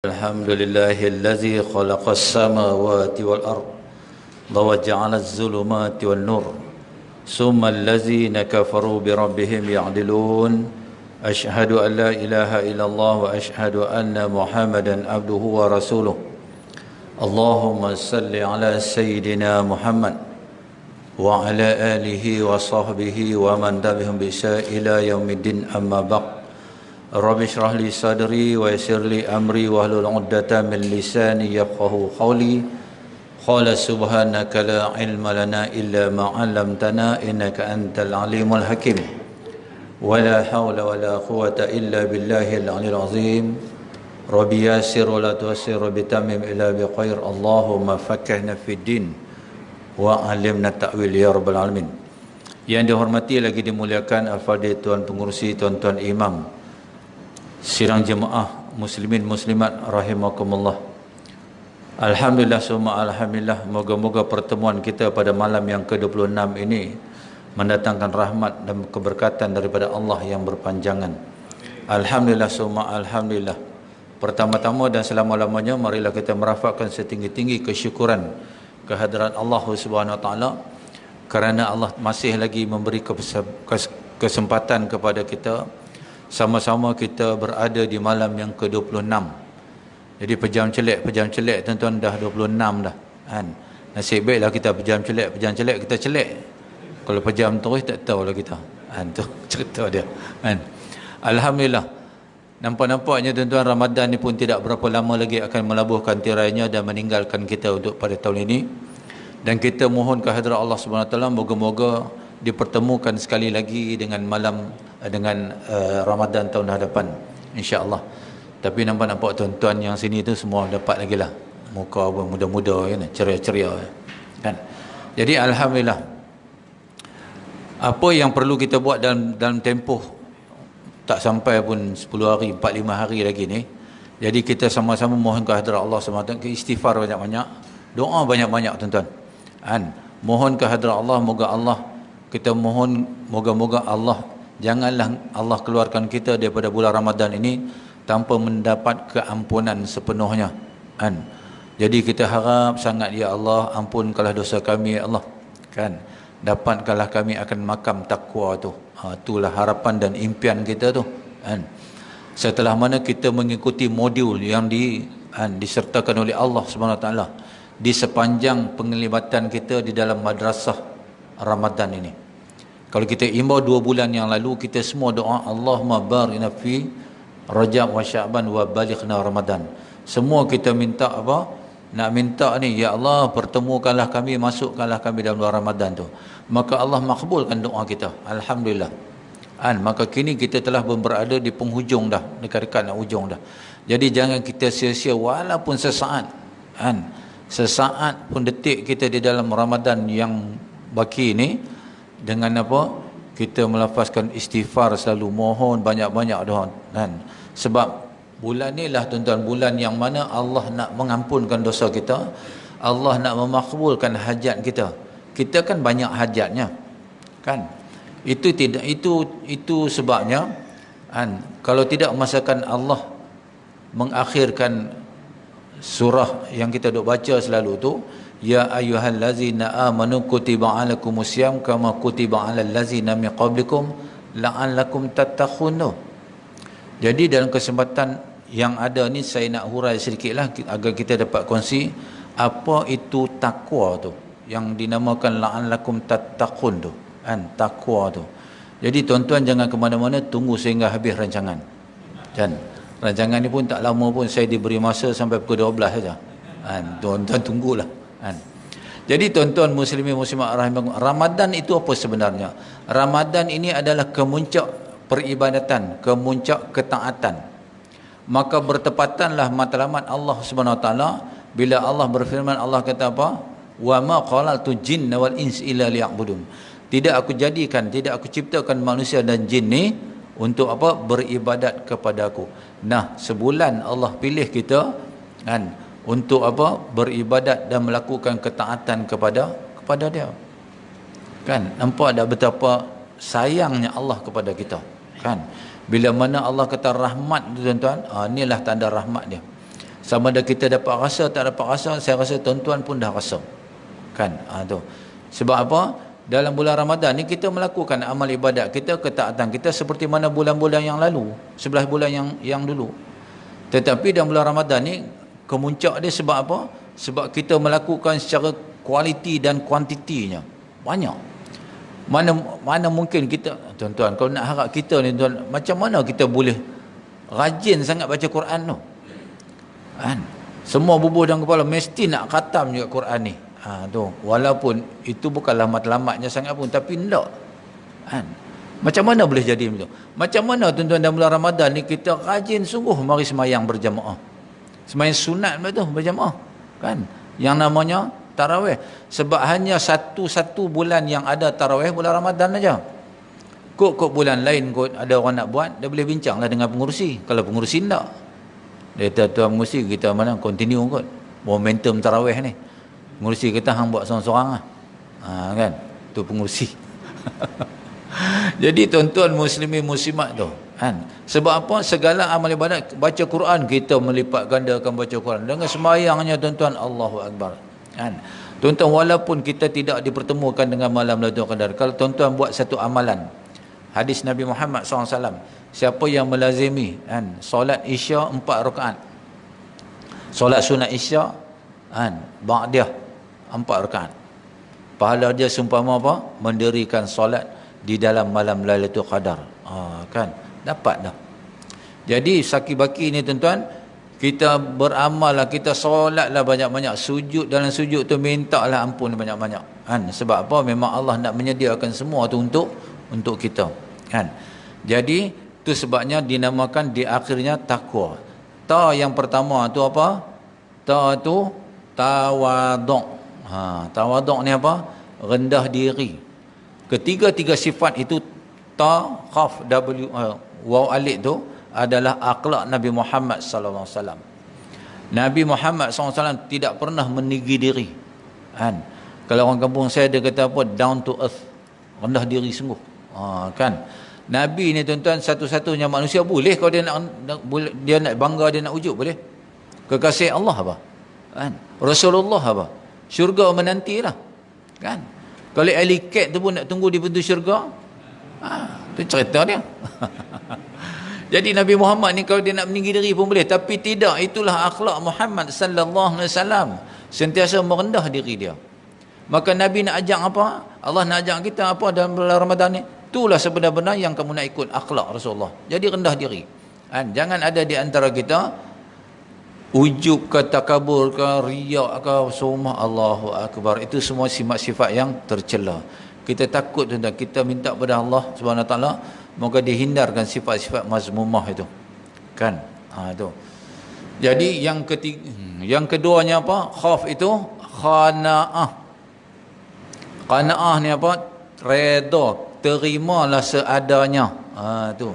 الحمد لله الذي خلق السماوات والأرض وجعل الظلمات والنور ثم الذين كفروا بربهم يعدلون أشهد أن لا إله إلا الله وأشهد أن محمدا عبده ورسوله اللهم صل على سيدنا محمد وعلى آله وصحبه ومن تبعهم بإحسان إلى يوم الدين أما بعد Rabbi shrah li sadri wa yassir li amri wahlul 'uqdatam min lisani yafqahu qawli. Qala subhanaka la ilma lana illa ma 'allamtana innaka antal alimul hakim. Wa la haula wa la quwwata illa billahil 'aliyyil 'azim. Rabbi yassir wa la tu'assir bi tamim ila bi khair. Allahumma faqqihna fid din wa 'allimna ta'wil ya rabbal alamin. Yang dihormati lagi dimuliakan al-fadhil tuan pengurusi, tuan-tuan imam, sidang jemaah muslimin muslimat rahimakumullah. Alhamdulillah summa alhamdulillah, moga-moga pertemuan kita pada malam yang ke-26 ini mendatangkan rahmat dan keberkatan daripada Allah yang berpanjangan. Alhamdulillah summa alhamdulillah. Pertama-tama dan selama-lamanya marilah kita merafakkan setinggi-tinggi kesyukuran kehadirat Allah Subhanahu wa taala kerana Allah masih lagi memberi kesempatan kepada kita sama-sama kita berada di malam yang ke-26. Jadi pejam celek tuan-tuan dah 26 dah kan. Nasib baiklah kita pejam celek kita celek. Kalau pejam terus tak tahulah kita. Tu cerita dia kan. Alhamdulillah. Nampak-nampaknya tuan-tuan Ramadan ni pun tidak berapa lama lagi akan melabuhkan tirainya dan meninggalkan kita untuk pada tahun ini. Dan kita mohon kehadirat Allah Subhanahu Wa Taala moga-moga dipertemukan sekali lagi dengan Ramadan tahun hadapan insya-Allah. Tapi nampak tuan-tuan yang sini tu semua dapat lagi lah muka muda-muda kan, ceria-ceria kan. Jadi alhamdulillah, apa yang perlu kita buat dalam tempoh tak sampai pun 10 hari 4-5 hari lagi ni, jadi kita sama-sama mohon kehadirat Allah SWT, istighfar banyak-banyak, doa banyak-banyak tuan-tuan kan. Mohon kehadirat Allah, moga Allah, kita mohon moga-moga Allah janganlah Allah keluarkan kita daripada bulan Ramadan ini tanpa mendapat keampunan sepenuhnya kan. Jadi kita harap sangat, ya Allah, ampunkanlah dosa kami ya Allah kan, dapatkanlah kami akan makam takwa tu. Itulah harapan dan impian kita tu kan. Setelah mana kita mengikuti modul yang disertakan oleh Allah Subhanahu Wa Taala di sepanjang penglibatan kita di dalam madrasah Ramadan ini. Kalau kita imbau 2 bulan yang lalu, kita semua doa Allahumma barina fi Rajab wa Sya'ban wa balighna Ramadan. Semua kita minta apa? Nak minta ni, ya Allah pertemukanlah kami, masukkanlah kami dalam bulan Ramadan tu. Maka Allah makbulkan doa kita. Alhamdulillah. Maka kini kita telah berada di penghujung dah, dekat-dekat nak hujung dah. Jadi jangan kita sia-sia walaupun sesaat. Sesaat pun detik kita di dalam Ramadan yang baki ni, dengan apa? Kita melafazkan istighfar selalu, mohon banyak-banyak doa kan. Sebab bulan ni lah tuan-tuan, bulan yang mana Allah nak mengampunkan dosa kita, Allah nak memakbulkan hajat kita. Kita kan banyak hajatnya kan. Itu sebabnya kan, kalau tidak masakan Allah mengakhirkan surah yang kita duk baca selalu tu, ya ayyuhallazina amanu kutiba alaikumusiyam kama kutiba alal ladzina min qablikum la'allakum tattaqun. Jadi dalam kesempatan yang ada ni saya nak hurai sedikitlah agar kita dapat kongsi apa itu takwa tu, yang dinamakan la'allakum tattaqun tu kan, takwa tu. Jadi tuan-tuan jangan ke mana-mana, tunggu sehingga habis rancangan kan. Rancangan ni pun tak lama pun, saya diberi masa sampai pukul 12 saja kan. Tuan-tuan tunggulah kan. Jadi tuan-tuan muslimin muslimat rahimakumullah, Ramadan itu apa sebenarnya? Ramadan ini adalah kemuncak peribadatan, kemuncak ketaatan. Maka bertepatanlah matlamat Allah Subhanahu Wa Taala bila Allah berfirman, Allah kata apa? Wa ma khalaqtu jinna wal ins illa liya'budun. Tidak aku ciptakan manusia dan jin ni untuk apa? Beribadat kepada aku. Nah, sebulan Allah pilih kita kan untuk apa? Beribadat dan melakukan ketaatan kepada dia kan. Nampak tak betapa sayangnya Allah kepada kita kan. Bila mana Allah kata rahmat tu tuan-tuan, inilah tanda rahmat dia. Sama ada kita dapat rasa tak dapat rasa, saya rasa tuan-tuan pun dah rasa. Kan? Tu. Sebab apa? Dalam bulan Ramadan ni kita melakukan amal ibadat kita, ketaatan kita seperti mana bulan-bulan yang lalu, 11 bulan yang dulu. Tetapi dalam bulan Ramadan ni kemuncak dia sebab apa? Sebab kita melakukan secara kualiti dan kuantitinya banyak. Mana mungkin kita, tuan-tuan, kalau nak harap kita ni tuan, macam mana kita boleh rajin sangat baca Quran tu? Kan? Semua bubuh dalam kepala mesti nak khatam juga Quran ni. Tu. Walaupun itu bukanlah matlamatnya sangat pun, tapi tak. Kan? Macam mana boleh jadi macam tu? Macam mana tuan-tuan dalam bulan Ramadan ni kita rajin sungguh mari semayang berjamaah. Semayang sunat betul berjamaah. Kan? Yang namanya tarawih. Sebab hanya satu bulan yang ada tarawih bulan Ramadan aja. Kok bulan lain kot ada orang nak buat, dia boleh bincanglah dengan pengurusi. Kalau pengurusi tak, dia kata tuan pengurusi kita mana continue kot momentum tarawih ni. Pengurusi kita hang buat seorang-seorang lah. Kan? Tu pengurusi. Jadi tuan-tuan muslimin muslimat tu, kan? Sebab apa? Segala amal ibadat, baca Quran kita melipat gandakan baca Quran. Dengan sembahyangnya tuan-tuan, Allahu Akbar. Kan? Tuan-tuan, walaupun kita tidak dipertemukan dengan malam Lailatul Qadar, kalau tuan-tuan buat satu amalan, hadis Nabi Muhammad SAW, siapa yang melazimi kan, solat Isya 4 rakaat, solat sunat Isya kan, ba'diyah 4 rakaat, pahala dia seumpama apa? Mendirikan solat di dalam malam Lailatul Qadar. Kan? Dapat dah. Jadi saki-baki ni tuan-tuan, kita beramal lah, kita solatlah banyak-banyak, sujud, dalam sujud tu mintalah ampun banyak-banyak. Kan? Sebab apa? Memang Allah nak menyediakan semua tu untuk kita. Kan? Jadi tu sebabnya dinamakan di akhirnya takwa. Ta yang pertama tu apa? Ta tu tawaduk. Tawaduk ni apa? Rendah diri. Ketiga-tiga sifat itu ta, khaf, waw, alif tu adalah akhlak Nabi Muhammad sallallahu alaihi wasallam. Nabi Muhammad sallallahu alaihi wasallam tidak pernah meninggi diri. Kan? Kalau orang kampung saya dia kata apa? Down to earth. Rendah diri sungguh. Kan? Nabi ni tuan-tuan satu-satunya manusia, boleh kalau dia nak bangga, dia nak ujuk, boleh. Kekasih Allah apa? Kan? Rasulullah apa? Syurga menantilah. Kan? Kalau ahli kat tu pun nak tunggu di pintu syurga, tu cerita dia. Jadi Nabi Muhammad ni kalau dia nak meninggi diri pun boleh, tapi tidak, itulah akhlak Muhammad sallallahu alaihi wasallam, sentiasa merendah diri dia. Maka Nabi nak ajak apa? Allah nak ajak kita apa dalam bulan Ramadan ni? Itulah sebenar-benar yang kamu nak ikut akhlak Rasulullah. Jadi rendah diri. Kan? Jangan ada di antara kita ujub ke, takabur ke, riak ke, sumah, Allahu Akbar. Itu semua sifat-sifat yang tercela. Kita takut tuan-tuan, kita minta kepada Allah Subhanahu Wa Taala moga dihindarkan sifat-sifat mazmumah itu. Kan? Itu. Jadi yang keduanya apa? Khauf itu qanaah. Qanaah ni apa? Redha, terimalah seadanya. Tu.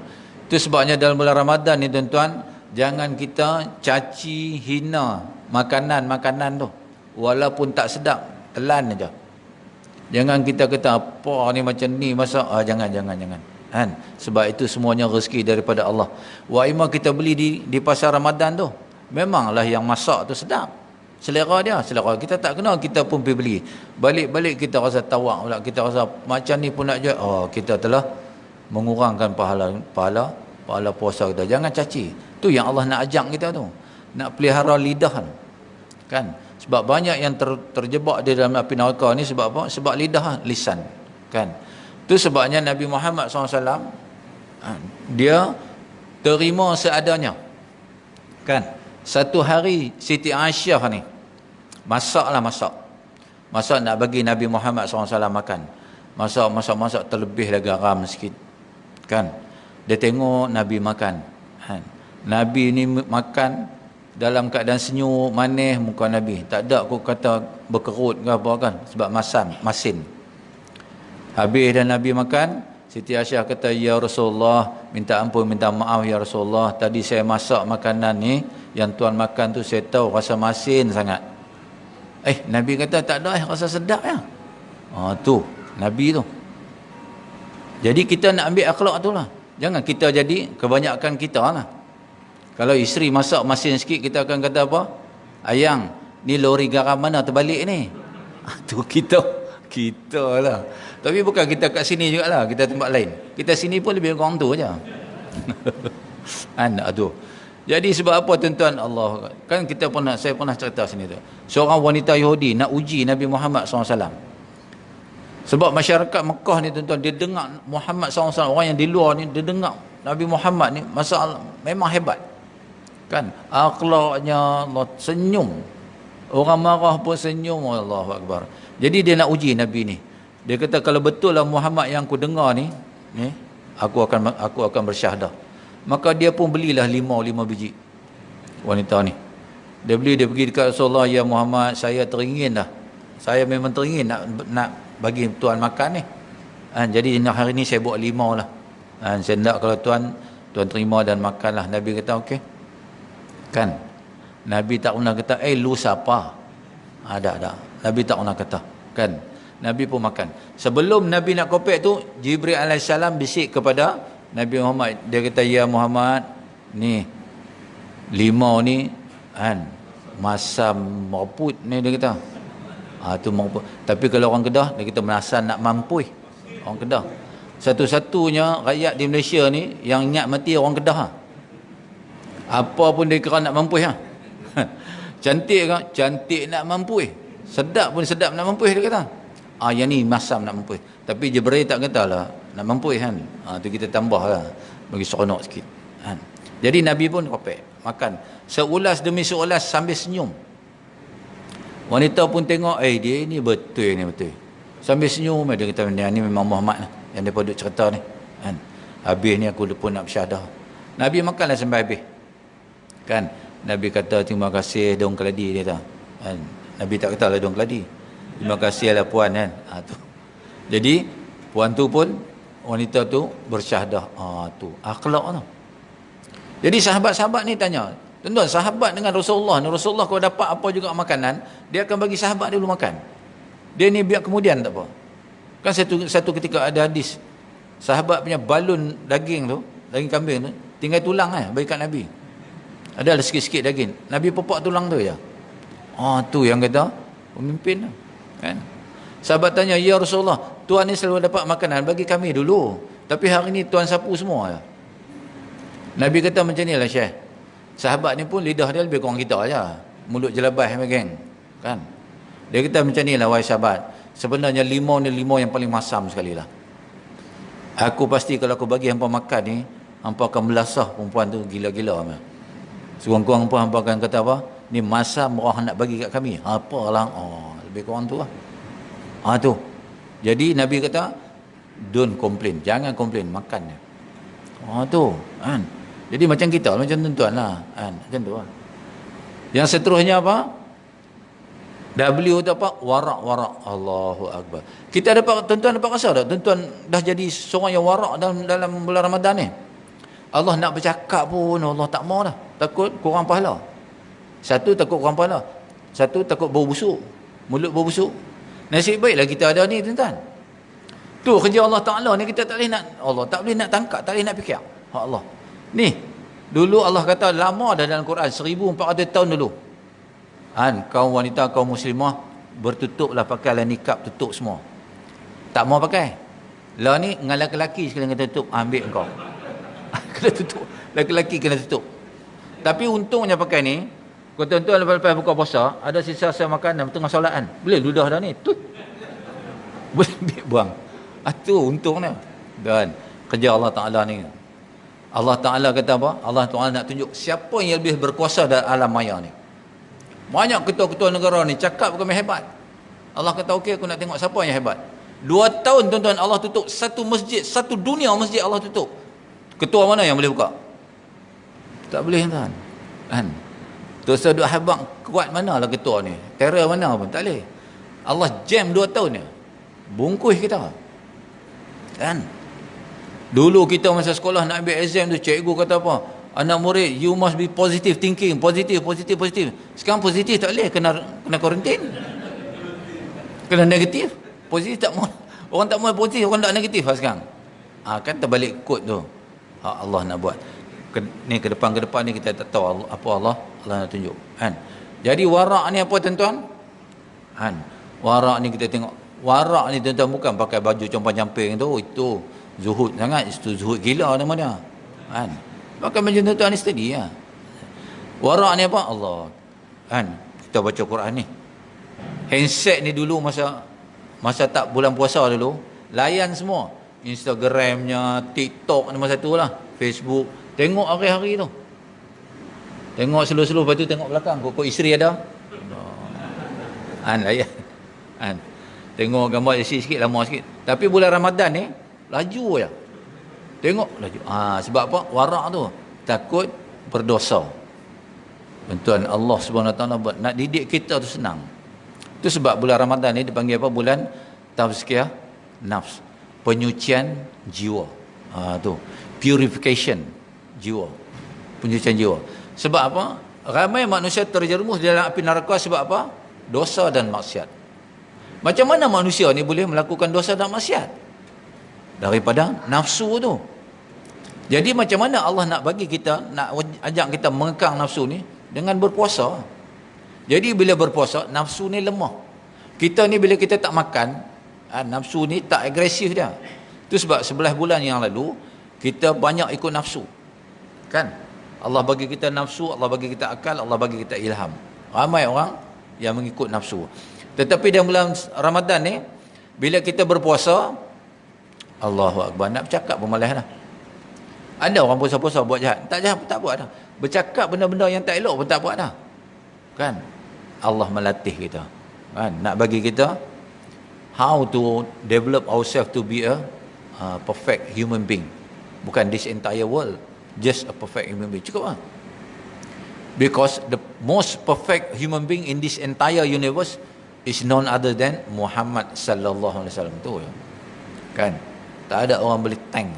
Itu sebabnya dalam bulan Ramadan ni tuan-tuan, jangan kita caci hina makanan tu, walaupun tak sedap, telan aja. Jangan kita kata apa ni macam ni masak, jangan. Kan? Sebab itu semuanya rezeki daripada Allah. Wa imma kita beli di pasar Ramadan tu, memanglah yang masak tu sedap, selera dia, selera kita tak kenal, kita pun pergi beli. Balik-balik kita rasa tawak pula, kita rasa macam ni pun nak jual. Kita telah mengurangkan pahala puasa kita. Jangan caci. Tu yang Allah nak ajak kita tu. Nak pelihara lidah. Kan? Sebab banyak yang terjebak di dalam api neraka ni sebab apa? Sebab lidah, lisan. Kan? Tu sebabnya Nabi Muhammad SAW dia terima seadanya. Kan? Satu hari Siti Aisyah ni masak. Masak nak bagi Nabi Muhammad SAW makan. Masak terlebih dah garam sikit. Kan? Dia tengok Nabi makan. Kan? Nabi ni makan dalam keadaan senyum, manis muka Nabi. Tak ada aku kata berkerut ke apa kan. Sebab masin. Habis dah Nabi makan, Siti Aisyah kata, ya Rasulullah, minta ampun, minta maaf ya Rasulullah. Tadi saya masak makanan ni, yang tuan makan tu saya tahu rasa masin sangat. Nabi kata tak ada rasa sedap ya. Tu, Nabi tu. Jadi kita nak ambil akhlak tu lah. Jangan kita jadi kebanyakan kita lah. Kalau isteri masak masin sikit, kita akan kata apa? Ayang, ni lori garam mana terbalik ni? Tu kita lah. Tapi bukan kita kat sini jugalah, kita tempat lain. Kita sini pun lebih kurang tu aja. Anak tu. Jadi sebab apa tuan-tuan, Allah kan saya pernah cerita sini tu. Seorang wanita Yahudi nak uji Nabi Muhammad SAW. Sebab masyarakat Mekah ni tuan-tuan, dia dengar Muhammad SAW, orang yang di luar ni, dia dengar Nabi Muhammad ni masalah memang hebat. Kan? Akhlaknya, Allah senyum. Orang marah pun senyum, Allahu Akbar. Jadi dia nak uji Nabi ni. Dia kata kalau betul lah Muhammad yang aku dengar ni, aku akan bersyahadah. Maka dia pun belilah 5 biji wanita ni. Dia pergi dekat Rasulullah, ya Muhammad, saya teringin dah. Saya memang teringin nak bagi tuan makan ni. Jadi hari ni saya buat 5 lah. Saya nak kalau tuan terima dan makanlah. Nabi kata okey. Kan? Nabi tak pernah kata, lu siapa? Ada. Nabi tak pernah kata. Kan? Nabi pun makan. Sebelum Nabi nak kopek tu, Jibril AS bisik kepada Nabi Muhammad. Dia kata, ya Muhammad, ni 5 ni masam mamput ni, dia kata. Tu mamput. Tapi kalau orang Kedah, dia kata masam nak mampui. Orang Kedah. Satu-satunya rakyat di Malaysia ni yang ingat mati orang Kedah. Apa pun dia kira nak mampui. Cantik kan? Cantik nak mampui. Sedap pun sedap nak mampui, dia kata. Yang ni masam nak mampui. Tapi Jibril tak kata lah nak mampui kan. Tu kita tambah lah, bagi seronok sikit. Jadi Nabi pun kopek makan. Seulas demi seulas sambil senyum. Wanita pun tengok, dia ni betul ni betul. Sambil senyum, dia kata, ni memang Muhammad lah, yang dia duk cerita ni. Habis ni aku pun nak bersyahadah. Nabi makanlah sampai habis. Kan? Nabi kata, terima kasih daun keladi, dia kata. Nabi tak kata lah daun keladi. Terima kasih lah puan kan. Tu. Jadi puan tu pun, wanita tu bersyahadah. Tu akhlak tu. Jadi sahabat-sahabat ni tanya, tuan-tuan, sahabat dengan Rasulullah ni, Rasulullah kalau dapat apa juga makanan, dia akan bagi sahabat dia dulu makan. Dia ni biar kemudian tak apa. Kan satu ketika ada hadis, sahabat punya balun daging tu, daging kambing tu, tinggal tulang bagi kat Nabi. Ada sikit-sikit daging. Nabi pepak tulang tu je. Tu yang kata pemimpin tu. Kan? Sahabat tanya, ya Rasulullah, tuan ni selalu dapat makanan, bagi kami dulu. Tapi hari ni tuan sapu semua je. Nabi kata macam ni lah Syekh. Sahabat ni pun lidah dia lebih kurang kita je. Mulut jelabah geng. Kan? Dia kata macam ni lah, wahai sahabat. Sebenarnya 5 ni 5 yang paling masam sekali lah. Aku pasti kalau aku bagi hampa makan ni, hampa akan melasah perempuan tu gila-gila. Sekurang-kurang pun hampa akan kata apa? Ni masam orang nak bagi kat kami. Apalah. Lebih kurang tu lah. Tu. Jadi Nabi kata, don't complain. Jangan complain. Makan dia. Tu. Kan? Jadi macam kita, macam tuan-tuan lah. Macam tu lah. Yang seterusnya apa? W tu apa? Warak. Allahu Akbar. Kita dapat, tuan-tuan dapat rasa tak? Tuan-tuan dah jadi seorang yang warak dalam bulan Ramadan ni. Allah nak bercakap pun Allah tak mau dah. Takut kurang pahala. Satu, takut kurang pahala. Satu, takut bau busuk. Mulut bau busuk. Nasib baiklah kita ada ni, tuan-tuan. Tu kerja Allah Ta'ala ni, kita tak boleh nak, Allah tak boleh nak tangkap, tak boleh nak fikir. Allah. Ni, dulu Allah kata lama dah dalam Quran, 1400 tahun dulu. Kaum wanita, kaum muslimah bertutuplah, pakailah nikab, tutup semua. Tak mau pakai. Lah ni dengan lelaki sekali kena tutup, ambil engkau. Kena tutup. Lelaki kena tutup. Tapi untungnya pakai ni, kalau tuan-tuan lepas buka puasa, ada sisa-sisa makanan tengah solat kan. Boleh ludah dah ni. Tut. Boleh buang. Tu untungnya. Dan kerja Allah Ta'ala ni. Allah Ta'ala kata apa? Allah Ta'ala nak tunjuk siapa yang lebih berkuasa dalam alam maya ni. Banyak ketua-ketua negara ni cakap bukan hebat. Allah kata okey, aku nak tengok siapa yang hebat. 2 tahun tuan-tuan Allah tutup satu masjid, satu dunia masjid Allah tutup. Ketua mana yang boleh buka? Tak boleh tuan. Kan? Terus duk habaq kuat manalah ketua ni. Terror mana pun tak boleh. Allah jam 2 tahun ni. Bungkus kita. Kan? Dulu kita masa sekolah nak ambil exam tu, cikgu kata apa? Anak murid, you must be positive thinking. Positif. Sekarang positif tak boleh, kena kuarantin. Kena negatif. Positif tak mau. Orang tak mau positif, orang tak negatif sekarang. Kan terbalik kod tu. Allah nak buat. ni ke depan ni kita tak tahu apa Allah nak tunjuk, kan. Jadi warak ni apa tuan-tuan, kan. Warak ni kita tengok, warak ni tuan-tuan bukan pakai baju compang-camping tu, itu zuhud sangat, itu zuhud gila nama dia, kan. Pakai baju tuan-tuan ni steady ya. Warak ni apa? Allah, kan. Kita baca Quran ni. Handset ni dulu masa tak bulan puasa dulu, layan semua. Instagramnya, TikTok ni masa tu lah, Facebook. Tengok hari-hari tu. Tengok seluruh-seluruh, lepas tu tengok belakang. Kok isteri ada? Layan. Tengok gambar isi sikit, lama sikit. Tapi bulan Ramadan ni, laju je. Tengok, laju. Sebab apa? Warak tu. Takut berdosa. Tuan Allah SWT nak didik kita tu senang. Itu sebab bulan Ramadan ni dipanggil apa? Bulan tazkiyah nafs, penyucian jiwa. Tu purification jiwa, penyucian jiwa. Sebab apa? Ramai manusia terjerumus dalam api neraka sebab apa? Dosa dan maksiat. Macam mana manusia ni boleh melakukan dosa dan maksiat? Daripada nafsu tu. Jadi macam mana Allah nak bagi kita, nak ajak kita mengekang nafsu ni? Dengan berpuasa. Jadi bila berpuasa, nafsu ni lemah. Kita ni bila kita tak makan, nafsu ni tak agresif dia. Itu sebab 11 bulan yang lalu kita banyak ikut nafsu, kan. Allah bagi kita nafsu, Allah bagi kita akal, Allah bagi kita ilham. Ramai orang yang mengikut nafsu. Tetapi dalam bulan Ramadan ni, bila kita berpuasa, Allahu Akbar, nak bercakap pun malas dah. Ada orang puasa-puasa buat jahat, tak jahat pun tak buat dah. Bercakap benda-benda yang tak elok pun tak buat dah, kan. Allah melatih kita, kan, nak bagi kita how to develop ourselves to be a perfect human being. Bukan this entire world, just a perfect human being. Cukup lah. Because the most perfect human being in this entire universe is none other than Muhammad sallallahu alaihi wasallam tu, kan. Tak ada orang boleh tank.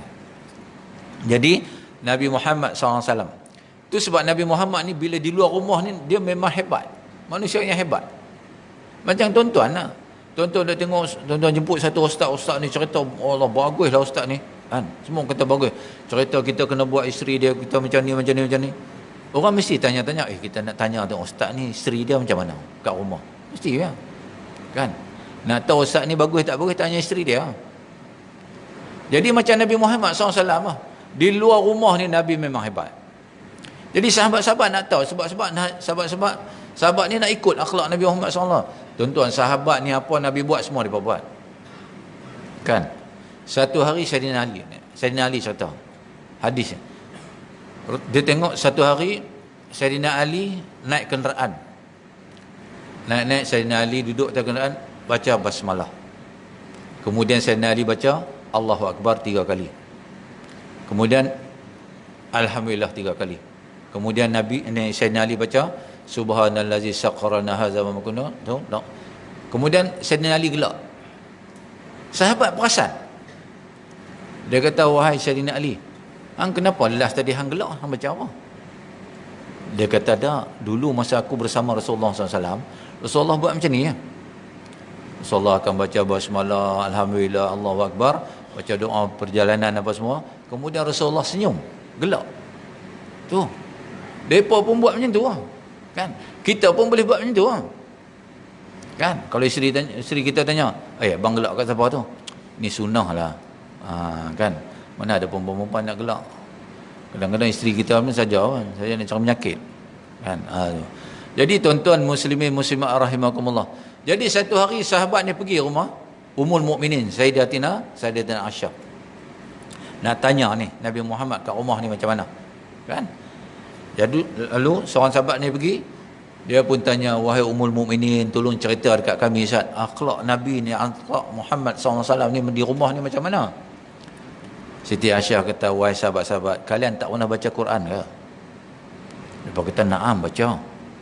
Jadi Nabi Muhammad SAW, tu sebab Nabi Muhammad ni bila di luar rumah ni dia memang hebat, manusia yang hebat. Macam tuan-tuan lah, tuan-tuan dah tengok, tuan-tuan jemput satu ustaz ni cerita, oh Allah baguslah ustaz ni, kan. Semua kata bagus, cerita kita kena buat isteri dia, kita macam ni. Orang mesti tanya-tanya, kita nak tanya tu ustaz ni isteri dia macam mana kat rumah, mesti ya, kan. Nak tahu ustaz ni bagus tak bagus, tanya isteri dia. Jadi macam Nabi Muhammad SAW lah, di luar rumah ni Nabi memang hebat. Jadi sahabat-sahabat nak tahu, sahabat ni nak ikut akhlak Nabi Muhammad SAW. Tuan-tuan, sahabat ni apa Nabi buat, semua dia buat, kan. Satu hari Sayyidina Ali cerita hadis, dia tengok satu hari Sayyidina Ali naik kenderaan, naik Sayyidina Ali duduk atas kenderaan, baca basmalah. Kemudian Sayyidina Ali baca Allahu Akbar 3 kali. Kemudian Alhamdulillah 3 kali. Kemudian Sayyidina Ali baca Subhanallazi saqqarana hadza wa ma kunna. Kemudian Sayyidina Ali gelak. Sahabat perasan. Dia kata, wahai Sayyidina Ali, hang kenapa last tadi hang gelak, hang baca apa? Dia kata, dah dulu masa aku bersama Rasulullah SAW, Rasulullah buat macam ni ya. Rasulullah akan baca basmalah, Alhamdulillah, Allahu Akbar, baca doa perjalanan apa semua. Kemudian Rasulullah senyum, gelak. Tu. Depa pun buat macam tu lah, kan. Kita pun boleh buat macam tu lah, kan. Kalau isteri kita tanya, bang gelak kat siapa tu? Ni sunnah lah. Kan. Mana ada perempuan-perempuan nak gelak. Kadang-kadang isteri kita pun saja nak cari penyakit, kan. Jadi tuan-tuan muslimin muslimat rahimakumullah. Jadi satu hari sahabat ni pergi rumah Ummul Mukminin Sayyidatina Aisyah. Nak tanya ni Nabi Muhammad kat rumah ni macam mana, kan. Jadi lalu seorang sahabat ni pergi, dia pun tanya, wahai Ummul Mukminin, tolong cerita dekat kami Ustaz, akhlak Nabi ni, akhlak Muhammad SAW ni di rumah ni macam mana? Siti Aisyah kata, wahai sahabat-sahabat, kalian tak pernah baca Quran ke? Dia kata, na'am baca.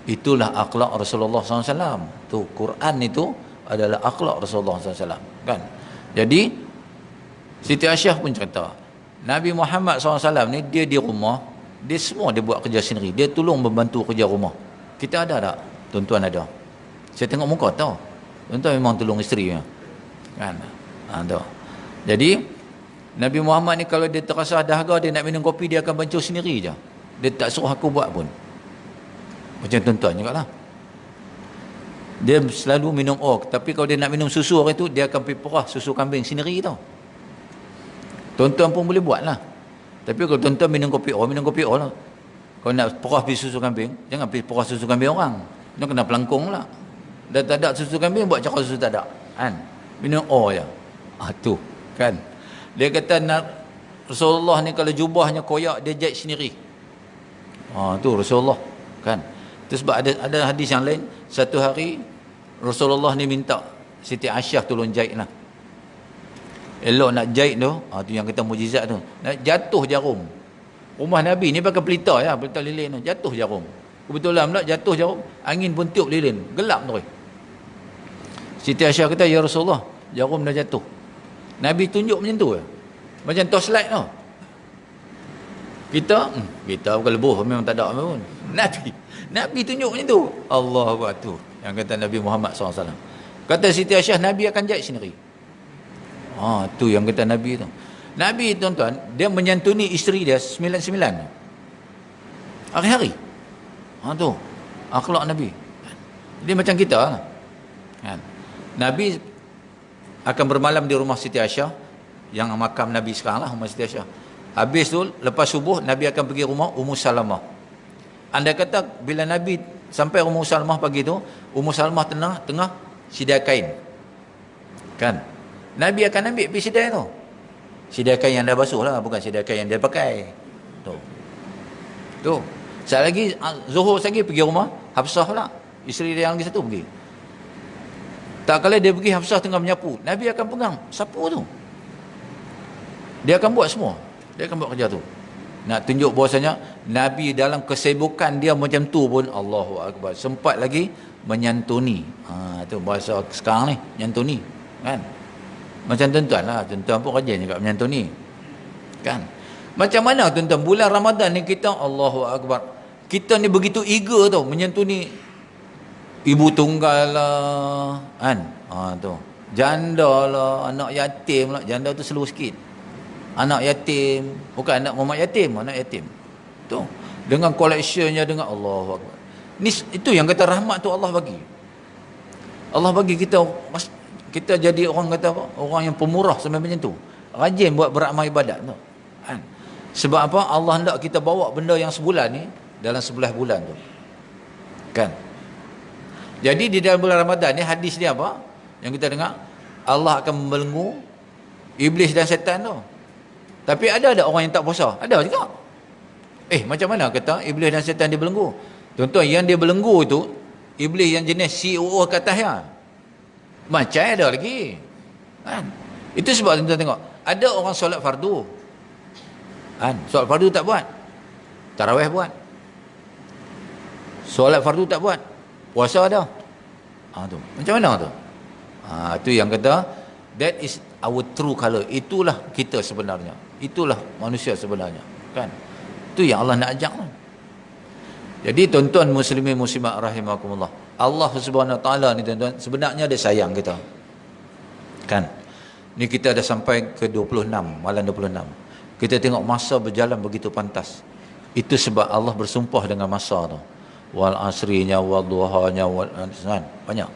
Itulah akhlak Rasulullah SAW. Tu Quran itu adalah akhlak Rasulullah SAW, kan. Jadi Siti Aisyah pun cerita, Nabi Muhammad SAW ni dia di rumah, dia semua dia buat kerja sendiri, dia tolong membantu kerja rumah. Kita ada tak? Tuan-tuan ada? Saya tengok muka tahu, tuan-tuan memang tolong isteri, kan. Tu. Jadi Nabi Muhammad ni kalau dia terasa dahaga, dia nak minum kopi, dia akan bancuh sendiri je. Dia tak suruh aku buat pun. Macam tuan-tuan juga lah. Dia selalu minum tapi kalau dia nak minum susu hari tu, dia akan pergi perah susu kambing sendiri tau. Tuan-tuan pun boleh buat lah. Tapi kalau tuan-tuan minum kopi lah. Kalau nak perah pergi susu kambing, jangan pergi perah susu kambing orang. Dia kena pelangkung lah. Dah tak ada susu kambing, buat cakap susu tak ada. Kan? Minum je. Tu. Kan? Dia kata Rasulullah ni kalau jubahnya koyak, dia jahit sendiri. Tu Rasulullah. Kan? Itu sebab ada hadis yang lain. Satu hari, Rasulullah ni minta Siti Aisyah tolong jahit lah. Elok nak jahit tu, tu yang kata mujizat tu. Nak jatuh jarum. Rumah Nabi ni pakai pelita ya, pelita lilin tu. Jatuh jarum. Kebetulan pula jatuh jarum, angin pun tiup lilin. Gelap tu. Siti Aisyah kata, ya Rasulullah, jarum dah jatuh. Nabi tunjuk macam tu. Macam torchlight tu. Kita bukan lebuh, memang tak ada pun. Nabi tunjuk macam tu. Allahu Akbar tu. Yang kata Nabi Muhammad SAW. Kata Siti Aisyah, Nabi akan jahit sendiri. Tu yang kata Nabi tu. Nabi tuan-tuan, dia menyantuni isteri dia 99 hari-hari. Tu akhlak Nabi. Dia macam kita lah. Kan? Nabi akan bermalam di rumah Siti Aisyah, yang makam Nabi sekarang lah, rumah Siti Aisyah. Habis tu, lepas subuh, Nabi akan pergi rumah Ummu Salamah. Anda kata bila Nabi sampai rumah Ummu Salamah pagi tu, Ummu Salamah tengah sidai kain. Kan? Nabi akan ambil pergi sidai tu. Sidai kain yang dah basuh lah, bukan sidai kain yang dia pakai. Tu. Sekali lagi, Zuhur lagi pergi rumah Hafsah lah. Isteri dia yang lagi satu pergi. Tak kala dia pergi, Hafsah tengah menyapu. Nabi akan pegang sapu tu. Dia akan buat semua. Dia akan buat kerja tu. Nak tunjuk bahasanya Nabi dalam kesibukan dia macam tu pun, Allahu Akbar, sempat lagi menyantuni. Tu bahasa sekarang ni, menyantuni. Kan? Macam tuan-tuan lah. Tuan-tuan pun rajin juga menyantuni. Kan? Macam mana tuan-tuan, bulan Ramadan ni kita, Allahu Akbar, kita ni begitu eager tau menyantuni ibu tunggal lah. Kan? Tu. Janda lah, anak yatim lah. Janda tu slow sikit. Anak yatim, bukan anak mamak yatim, anak yatim. Tu. Dengan collectionnya, dengan Allahu Akbar. Itu yang kata rahmat tu Allah bagi. Allah bagi kita jadi orang kata apa? Orang yang pemurah sampai macam tu. Rajin buat beramal ibadat tu. Kan? Sebab apa? Allah hendak kita bawa benda yang sebulan ni dalam 11 bulan tu. Kan? Jadi di dalam bulan Ramadan ni, hadis dia apa? Yang kita dengar, Allah akan membelenggu iblis dan setan tu. Tapi ada orang yang tak puasa? Ada juga. Macam mana kata iblis dan setan dia belenggu? Tuan-tuan, yang dia belenggu tu, iblis yang jenis COO ke atas ya. Macam ada lagi. Kan? Itu sebab tuan-tuan tengok, ada orang solat fardu. Kan? Solat fardu tak buat. Tarawih buat. Solat fardu tak buat. Puasa ada. Tu. Macam mana tu? Tu yang kata, that is our true color. Itulah kita sebenarnya. Itulah manusia sebenarnya. Kan? Itu yang Allah nak ajak. Jadi tuan-tuan muslimin muslimat rahimakumullah, Allah Subhanahu Wa Taala ni tuan-tuan, sebenarnya dia sayang kita. Kan? Ni kita dah sampai ke 26, malam 26. Kita tengok masa berjalan begitu pantas. Itu sebab Allah bersumpah dengan masa tu. Wal asrinya, wal duhanya, wal ansan. Banyak.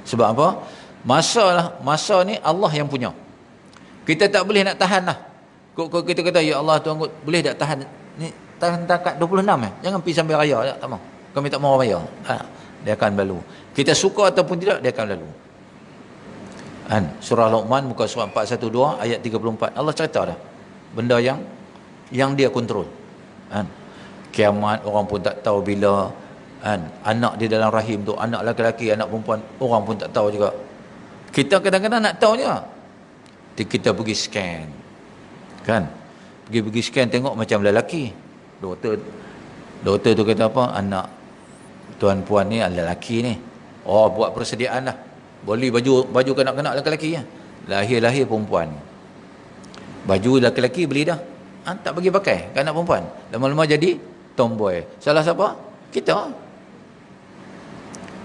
Sebab apa? Masa ni Allah yang punya. Kita tak boleh nak tahan lah. Kok kita kata, ya Allah Tuhan, boleh tak tahan ni, tahan kat 26 jangan pergi sampai raya, tak mau. Kami tak mau raya. Dia akan berlalu. Kita suka ataupun tidak, dia akan berlalu. Kan? Surah Luqman muka surat 412 ayat 34. Allah cerita dah benda yang dia kontrol. Kan? Kiamat orang pun tak tahu bila. Kan? Anak di dalam rahim tu, anak lelaki, anak perempuan, orang pun tak tahu juga. Kita kadang-kadang nak tahu je. Kita pergi scan. Kan? Pergi scan tengok macam lelaki. Doktor tu kata apa? Anak tuan-puan ni lelaki ni. Buat persediaan lah. Beli baju kanak-kanak lelaki ya. Lahir perempuan. Baju lelaki beli dah. Tak bagi pakai kanak perempuan. Lama-lama jadi tomboy. Salah siapa? Kita.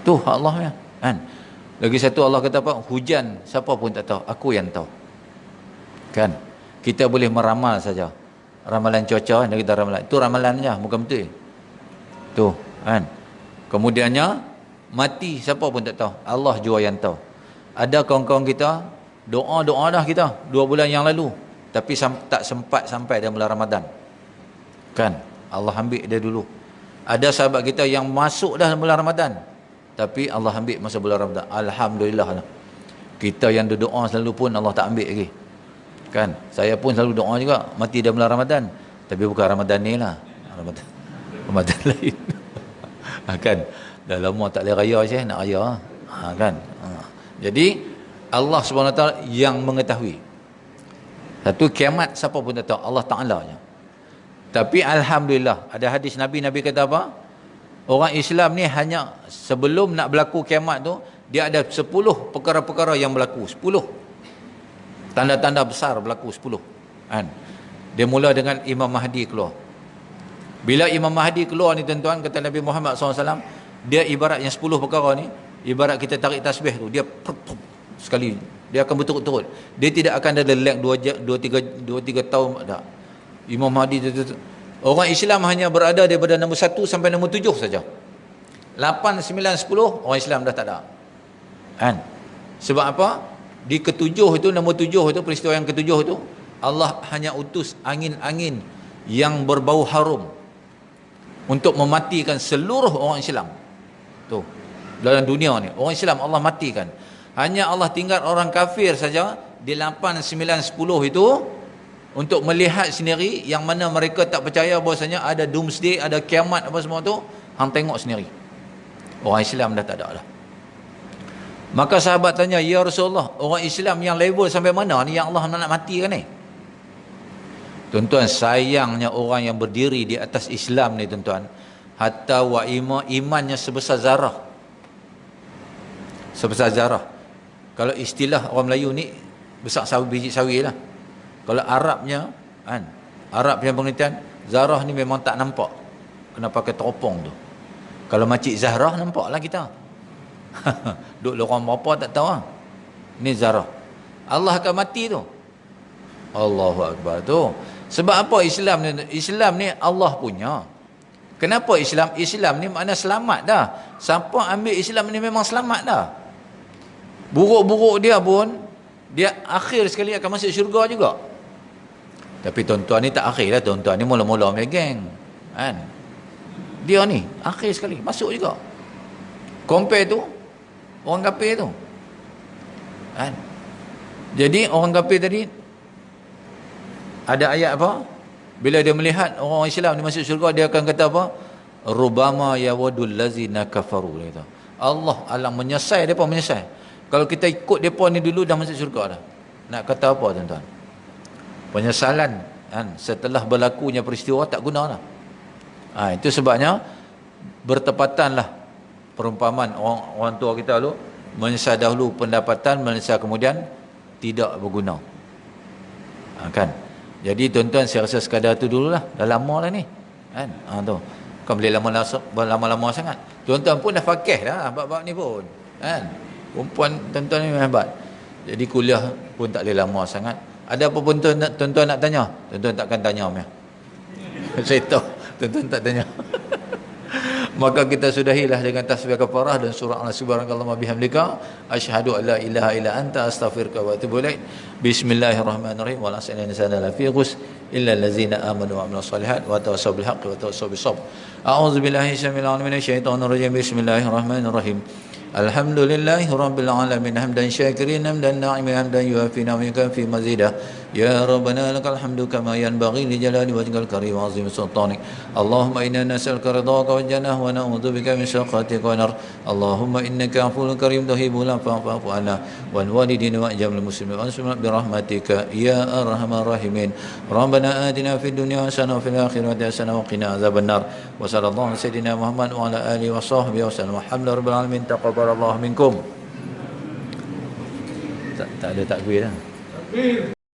Tu Allah ya. Kan? Lagi satu Allah kata apa? Hujan siapa pun tak tahu. Aku yang tahu. Kan? Kita boleh meramal saja. Ramalan cuaca dia kata ramalan. Itu ramalannya, bukan betul. Tu, kan. Kemudiannya mati siapa pun tak tahu. Allah jua yang tahu. Ada kawan-kawan kita doa-doa dah kita 2 bulan yang lalu, tapi tak sempat sampai dalam bulan Ramadan. Kan? Allah ambil dia dulu. Ada sahabat kita yang masuk dah bulan Ramadan, tapi Allah ambil masa bulan Ramadan. Alhamdulillah lah. Kita yang doa selalu pun Allah tak ambil lagi. Kan? Saya pun selalu doa juga mati dalam bulan Ramadan, tapi bukan Ramadan ni lah. Ramadan lain. Kan? Dah lama tak boleh raya je, nak raya. Kan? Jadi Allah SWT yang mengetahui. Satu kiamat siapa pun tak tahu, Allah Ta'ala je. Tapi Alhamdulillah, ada hadis Nabi kata apa? Orang Islam ni hanya sebelum nak berlaku kiamat tu, dia ada 10 perkara-perkara yang berlaku. 10 tanda-tanda besar berlaku, 10 kan? Dia mula dengan Imam Mahdi keluar. Bila Imam Mahdi keluar ni tuan-tuan, kata Nabi Muhammad SAW, dia ibarat yang 10 perkara ni, ibarat kita tarik tasbih tu, dia sekali, dia akan berturut-turut. Dia tidak akan ada lag 2-3 tahun tak. Imam Mahdi tu, orang Islam hanya berada daripada nombor 1 sampai nombor 7 saja. 8, 9, 10 orang Islam dah tak ada. Kan? Sebab apa? Di ketujuh itu, nombor 7 itu, peristiwa yang ketujuh itu, Allah hanya utus angin-angin yang berbau harum untuk mematikan seluruh orang Islam. Tu, dalam dunia ni, orang Islam Allah matikan. Hanya Allah tinggal orang kafir saja di 8, 9, 10 itu, untuk melihat sendiri, yang mana mereka tak percaya bahasanya ada doomsday, ada kiamat apa semua tu, hang tengok sendiri. Orang Islam dah tak ada dah. Maka sahabat tanya, ya Rasulullah, orang Islam yang level sampai mana ni yang Allah nak matikan ni? Tuan-tuan, sayangnya orang yang berdiri di atas Islam ni tuan-tuan, hatta wa imannya sebesar zarah. Sebesar zarah. Kalau istilah orang Melayu ni, besar biji sawi lah. Kalau Arabnya, kan, Arab yang pengertian, zarah ni memang tak nampak, kena pakai teropong tu. Kalau Makcik Zahrah nampak lah kita. Duk lorong berapa tak tahu lah. Ni zarah. Allah akan mati tu. Allahu Akbar tu. Sebab apa Islam ni? Islam ni Allah punya. Kenapa Islam? Islam ni makna selamat dah. Siapa ambil Islam ni memang selamat dah. Buruk-buruk dia pun, dia akhir sekali akan masuk syurga juga. Tapi tuan-tuan ni tak akhir lah. Tuan-tuan ni mula-mula punya geng, kan? Dia ni akhir sekali masuk juga. Compare tu orang kafir tu, kan? Jadi orang kafir tadi ada ayat apa? Bila dia melihat orang Islam ni masuk syurga, dia akan kata apa? Rubama yawadul lazina kafaru. Allah alam menyesal, depa menyesal. Kalau kita ikut depa ni dulu dah masuk syurga dah. Nak kata apa tuan-tuan? Penyesalan, kan, setelah berlakunya peristiwa tak guna dah. Itu sebabnya bertepatanlah perumpamaan orang tua kita dulu, menyesal dahulu pendapatan, menyesal kemudian tidak berguna. Kan? Jadi tuan-tuan, saya rasa sekadar tu dululah. Dah lama lah ni, kan? Tu kan boleh lama-lama sangat. Tuan-tuan pun dah fakih dah bab-bab ni pun, kan? Perempuan tuan-tuan ni hebat. Jadi kuliah pun tak boleh lama sangat. Ada apa pun tuan-tuan nak tanya, tuan-tuan takkan tanya meh. Saya tahu tuan-tuan tak tanya. Maka kita sudahilah dengan tasbih kafarah dan surah Subhanakallahumma bihamdika asyhadu an la ilaha illa anta astaghfiruka wa atubu ilaik. Bismillahirrahmanirrahim. Wa la ilaha illa fi ghus illa allazina amanu wa amilus solihat wa tawassaw bil haqqi wa tawassaw bis sabr. A'udzu billahi syamil alim minasyaitonir rajim. Bismillahirrahmanirrahim. Alhamdulillahi rabbil alamin hamdan syakirin hamdan na'iman hamdan yuafi ni'amaka fi mazidah. Ya Rabbana lakal hamdu kama yanbaghi li jalali wajhikal karim wa 'azimi sultanik. Allahumma inna nas'aluka ridhaka wal jannah wa na'udzubika min sakhatika wa nar. Allahumma innaka 'afuwwun karim tuhibbul 'afwa fa'fu 'anna wal walidina wa jamil muslimin wa ansur bi rahmatika ya arhamar rahimin. Rabbana atina fid dunya hasanah wa fil akhirati hasanah wa qina adzabannar. Wa sallallahu ala sayyidina Muhammad wa ala alihi wa sahbihi wa sallam. Alhamdulillahi rabbil alamin. Taqabbalallahu minkum. Tak ada takbir dah. Takbir.